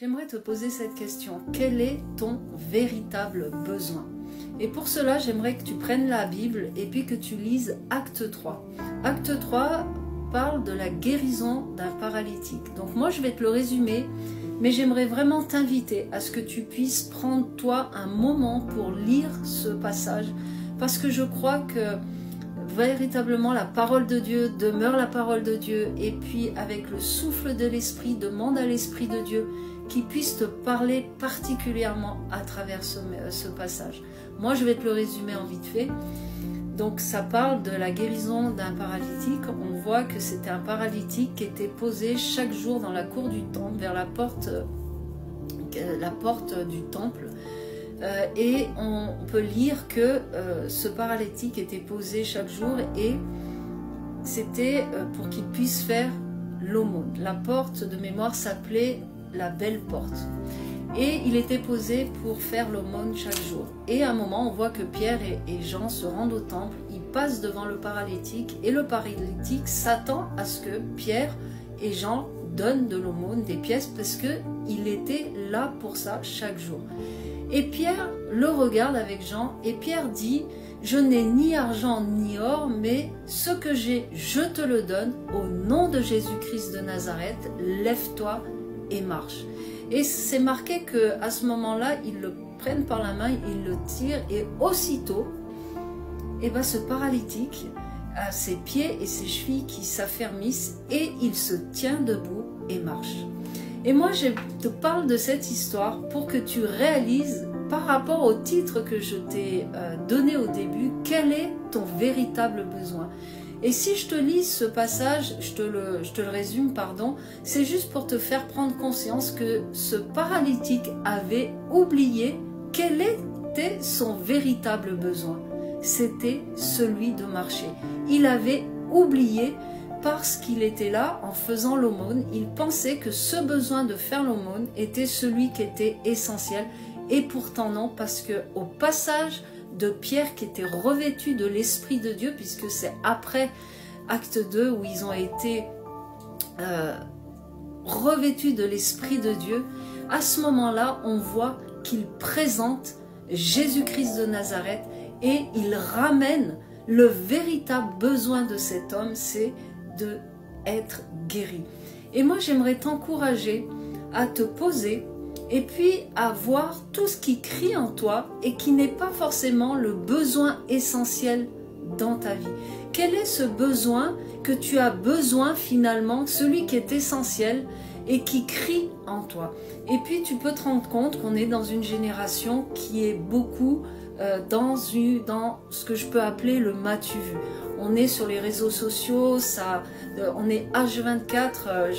J'aimerais te poser cette question. Quel est ton véritable besoin? Et pour cela, j'aimerais que tu prennes la Bible et puis que tu lises Acte 3. Acte 3 parle de la guérison d'un paralytique. Donc moi, je vais te le résumer, mais j'aimerais vraiment t'inviter à ce que tu puisses prendre toi un moment pour lire ce passage, parce que je crois que véritablement la parole de Dieu demeure la parole de Dieu, et puis avec le souffle de l'Esprit, demande à l'Esprit de Dieu qui puisse te parler particulièrement à travers ce passage. Moi, je vais te le résumer en vite fait. Donc, ça parle de la guérison d'un paralytique. On voit que c'était un paralytique qui était posé chaque jour dans la cour du temple, vers la porte du temple. Et on peut lire que ce paralytique était posé chaque jour et c'était pour qu'il puisse faire l'aumône. La porte de mémoire s'appelait la belle porte. Et il était posé pour faire l'aumône chaque jour. Et à un moment, on voit que Pierre et Jean se rendent au temple, ils passent devant le paralytique et le paralytique s'attend à ce que Pierre et Jean donnent de l'aumône, des pièces, parce qu'il était là pour ça chaque jour. Et Pierre le regarde avec Jean et Pierre dit: je n'ai ni argent ni or, mais ce que j'ai, je te le donne. Au nom de Jésus-Christ de Nazareth, lève-toi et marche. Et c'est marqué qu'à ce moment-là, ils le prennent par la main, ils le tirent, et aussitôt, ce paralytique a ses pieds et ses chevilles qui s'affermissent et il se tient debout et marche. Et moi, je te parle de cette histoire pour que tu réalises, par rapport au titre que je t'ai donné au début, quel est ton véritable besoin. Et si je te lis ce passage, je te le résume, pardon, c'est juste pour te faire prendre conscience que ce paralytique avait oublié quel était son véritable besoin. C'était celui de marcher. Il avait oublié parce qu'il était là en faisant l'aumône. Il pensait que ce besoin de faire l'aumône était celui qui était essentiel. Et pourtant non, parce que au passage de Pierre qui était revêtu de l'Esprit de Dieu, puisque c'est après Acte 2 où ils ont été revêtus de l'Esprit de Dieu, à ce moment-là, on voit qu'il présente Jésus-Christ de Nazareth et il ramène le véritable besoin de cet homme, c'est d'être guéri. Et moi, j'aimerais t'encourager à te poser et puis à voir tout ce qui crie en toi et qui n'est pas forcément le besoin essentiel dans ta vie. Quel est ce besoin que tu as besoin finalement, celui qui est essentiel et qui crie en toi? Et puis tu peux te rendre compte qu'on est dans une génération qui est beaucoup dans ce que je peux appeler le m'as-tu vu. On est sur les réseaux sociaux, on est H24,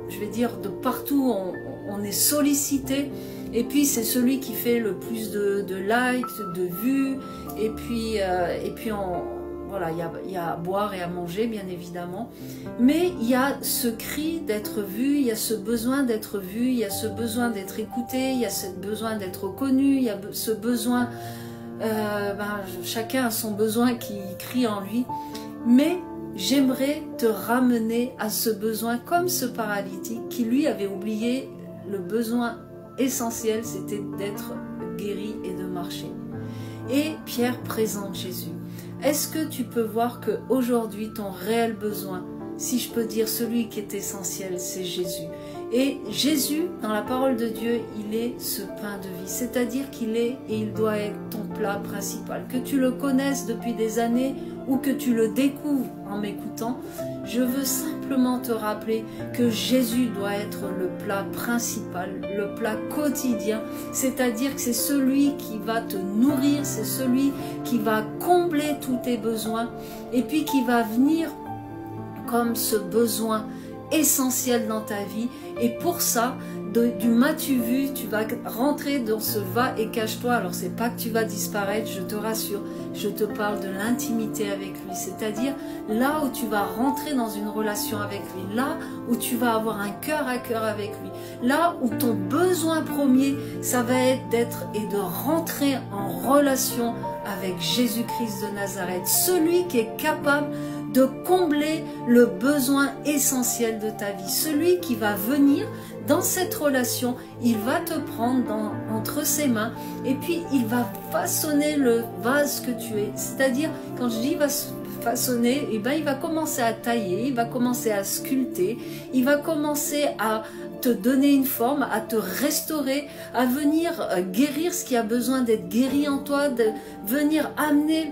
je vais dire de partout, on est sollicité, et puis c'est celui qui fait le plus de likes, de vues, et puis voilà, il y a à boire et à manger bien évidemment, mais il y a ce cri d'être vu, il y a ce besoin d'être vu, il y a ce besoin d'être écouté, il y a ce besoin d'être connu, il y a ce besoin, chacun a son besoin qui crie en lui, mais j'aimerais te ramener à ce besoin comme ce paralytique qui lui avait oublié le besoin essentiel, c'était d'être guéri et de marcher. Et Pierre présente Jésus. Est-ce que tu peux voir qu'aujourd'hui ton réel besoin, si je peux dire celui qui est essentiel, c'est Jésus. Et Jésus, dans la parole de Dieu, il est ce pain de vie, c'est-à-dire qu'il est et il doit être ton plat principal. Que tu le connaisses depuis des années ou que tu le découvres en m'écoutant, je veux simplement te rappeler que Jésus doit être le plat principal, le plat quotidien, c'est-à-dire que c'est celui qui va te nourrir, c'est celui qui va combler tous tes besoins et puis qui va venir comme ce besoin essentiel dans ta vie. Et pour ça, du m'as-tu vu, tu vas rentrer dans ce va et cache-toi. Alors c'est pas que tu vas disparaître, je te rassure, je te parle de l'intimité avec lui, c'est-à-dire là où tu vas rentrer dans une relation avec lui, là où tu vas avoir un cœur à cœur avec lui, là où ton besoin premier, ça va être d'être et de rentrer en relation avec Jésus-Christ de Nazareth, celui qui est capable de combler le besoin essentiel de ta vie. Celui qui va venir dans cette relation, il va te prendre entre ses mains et puis il va façonner le vase que tu es. C'est-à-dire, quand je dis va façonner, eh ben, il va commencer à tailler, il va commencer à sculpter, il va commencer à te donner une forme, à te restaurer, à venir guérir ce qui a besoin d'être guéri en toi, de venir amener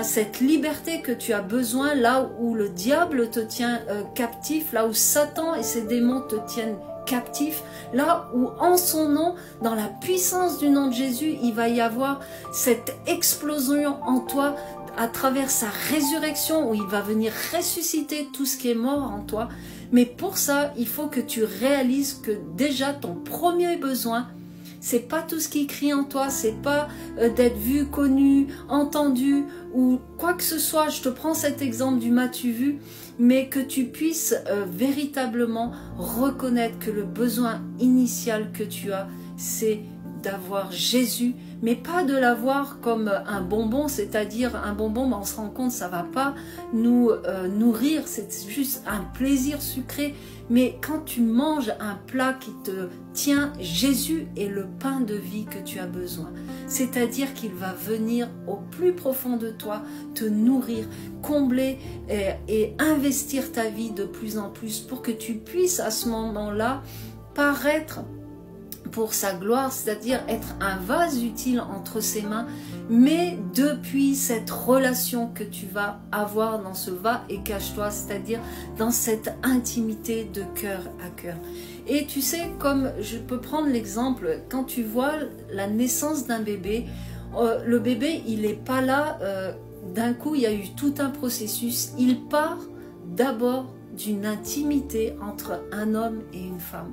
cette liberté que tu as besoin là où le diable te tient captif, là où Satan et ses démons te tiennent captif, là où en son nom, dans la puissance du nom de Jésus, il va y avoir cette explosion en toi à travers sa résurrection où il va venir ressusciter tout ce qui est mort en toi. Mais pour ça, il faut que tu réalises que déjà ton premier besoin, c'est pas tout ce qui crie en toi, c'est pas d'être vu, connu, entendu ou quoi que ce soit. Je te prends cet exemple du m'as-tu vu, mais que tu puisses véritablement reconnaître que le besoin initial que tu as, c'est d'avoir Jésus, mais pas de l'avoir comme un bonbon, c'est-à-dire un bonbon, mais on se rend compte ça va pas nous nourrir, c'est juste un plaisir sucré. Mais quand tu manges un plat qui te tient, Jésus est le pain de vie que tu as besoin. C'est-à-dire qu'il va venir au plus profond de toi, te nourrir, combler et investir ta vie de plus en plus pour que tu puisses à ce moment-là paraître pour sa gloire, c'est-à-dire être un vase utile entre ses mains, mais depuis cette relation que tu vas avoir dans ce va et cache-toi, c'est-à-dire dans cette intimité de cœur à cœur. Et tu sais, comme je peux prendre l'exemple, quand tu vois la naissance d'un bébé, le bébé, il n'est pas là, d'un coup, il y a eu tout un processus, il part d'abord d'une intimité entre un homme et une femme.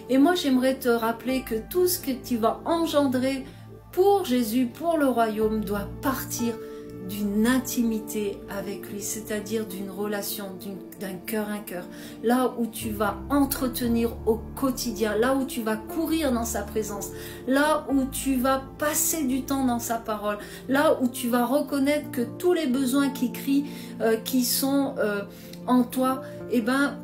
Et moi, j'aimerais te rappeler que tout ce que tu vas engendrer pour Jésus, pour le royaume, doit partir d'une intimité avec lui, c'est-à-dire d'une relation, d'un cœur à cœur. Là où tu vas entretenir au quotidien, là où tu vas courir dans sa présence, là où tu vas passer du temps dans sa parole, là où tu vas reconnaître que tous les besoins qui crient, qui sont en toi, eh ben,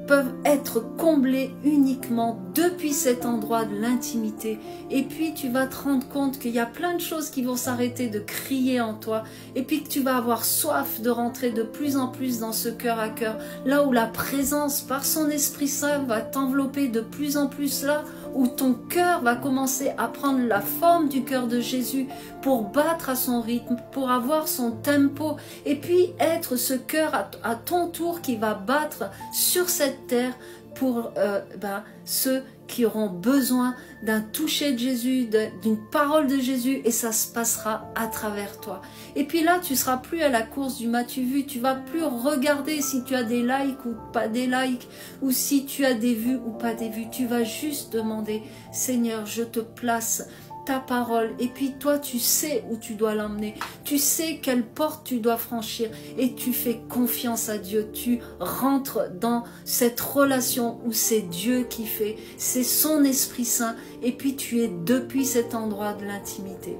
peuvent être comblés uniquement depuis cet endroit de l'intimité. Et puis tu vas te rendre compte qu'il y a plein de choses qui vont s'arrêter de crier en toi, et puis que tu vas avoir soif de rentrer de plus en plus dans ce cœur à cœur, là où la présence par son Esprit Saint va t'envelopper de plus en plus, là où ton cœur va commencer à prendre la forme du cœur de Jésus pour battre à son rythme, pour avoir son tempo, et puis être ce cœur à ton tour qui va battre sur cette terre pour ceux qui auront besoin d'un toucher de Jésus, d'une parole de Jésus, et ça se passera à travers toi. Et puis là, tu seras plus à la course du m'as-tu vu, tu vas plus regarder si tu as des likes ou pas des likes, ou si tu as des vues ou pas des vues. Tu vas juste demander, Seigneur, je te place ta parole, et puis toi tu sais où tu dois l'emmener, tu sais quelle porte tu dois franchir, et tu fais confiance à Dieu, tu rentres dans cette relation où c'est Dieu qui fait, c'est son Esprit Saint, et puis tu es depuis cet endroit de l'intimité.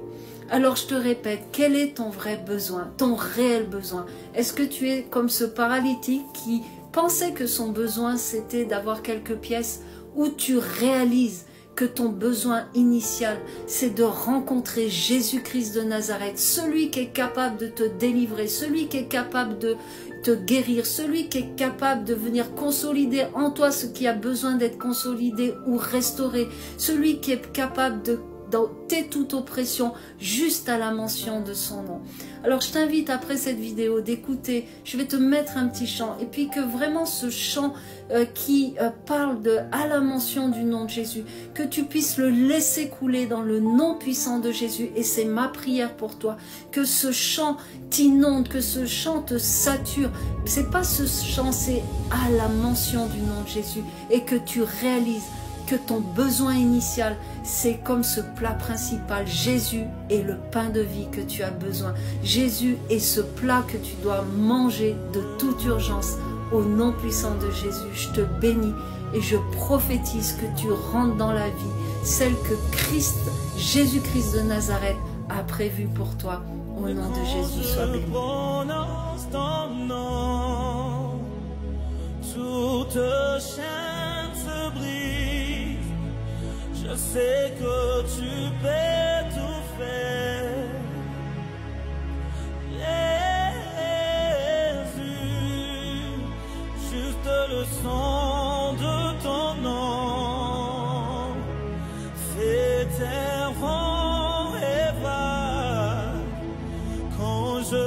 Alors je te répète, quel est ton vrai besoin, ton réel besoin? Est-ce que tu es comme ce paralytique qui pensait que son besoin c'était d'avoir quelques pièces, ou tu réalises que ton besoin initial, c'est de rencontrer Jésus-Christ de Nazareth, celui qui est capable de te délivrer, celui qui est capable de te guérir, celui qui est capable de venir consolider en toi ce qui a besoin d'être consolidé ou restauré, celui qui est capable de d'ôter toute oppression juste à la mention de son nom. Alors je t'invite après cette vidéo d'écouter, je vais te mettre un petit chant, et puis que vraiment ce chant qui parle à la mention du nom de Jésus, que tu puisses le laisser couler dans le nom puissant de Jésus, et c'est ma prière pour toi, que ce chant t'inonde, que ce chant te sature. C'est pas ce chant, c'est à la mention du nom de Jésus, et que tu réalises que ton besoin initial, c'est comme ce plat principal. Jésus est le pain de vie que tu as besoin. Jésus est ce plat que tu dois manger de toute urgence. Au nom puissant de Jésus, je te bénis et je prophétise que tu rentres dans la vie, celle que Christ, Jésus-Christ de Nazareth, a prévue pour toi. Au nom de Jésus, sois béni. toute chaîne se brise. Je sais que tu peux tout faire. Jésus, juste le son de ton nom fait errant et vague quand je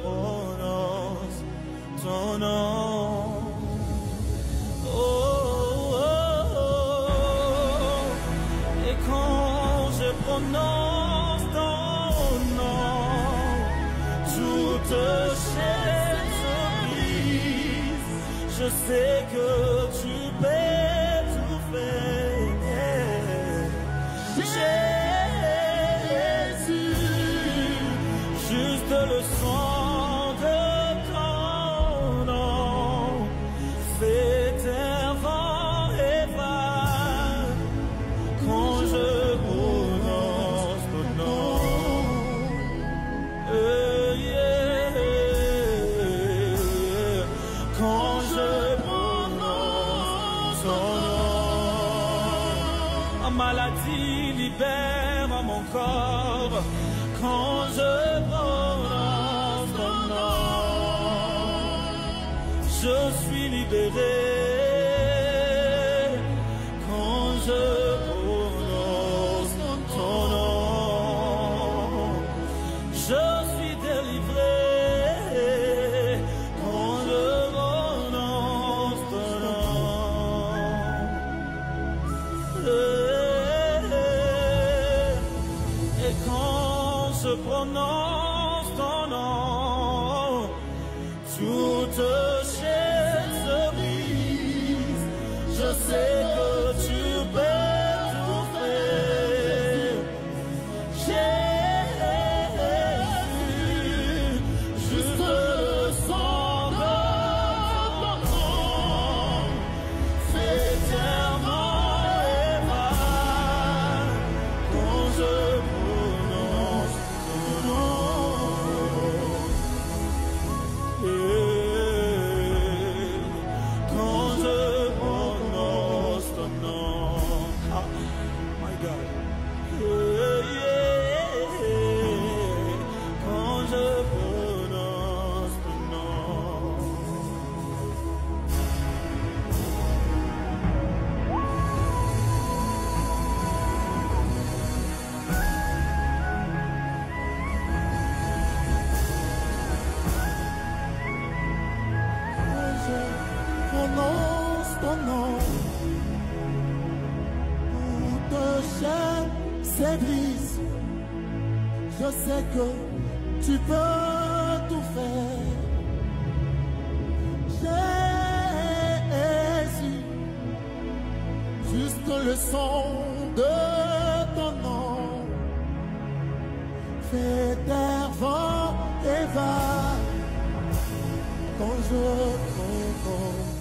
prononce ton nom. Oh, oh, oh. Et quand je prononce ton nom, toute chaîne se brise. Je sais que tu peux tout faire. Jésus, juste le son de ton nom fait errant et vague quand je prononce ton nom. Yeah. Quand je prononce ton nom, ma maladie libère mon corps. Quand je prononce ton nom, je suis libéré. Quand je prononce ton nom, je suis délivré. Quand je prononce ton nom, et quand je prononce ton nom, toute chaîne se brise. Je sais que tu peux tout faire. Jésus, juste le son de ton nom fait errant et vague quand je prononce ton nom. Quand je prononce ton nom, ah, my God. Quand je prononce ton nom. Prononce ton nom, toute chaîne s'ébrise. Je sais que tu peux tout faire. Jésus, juste le son de ton nom fait errant et vague quand je prononce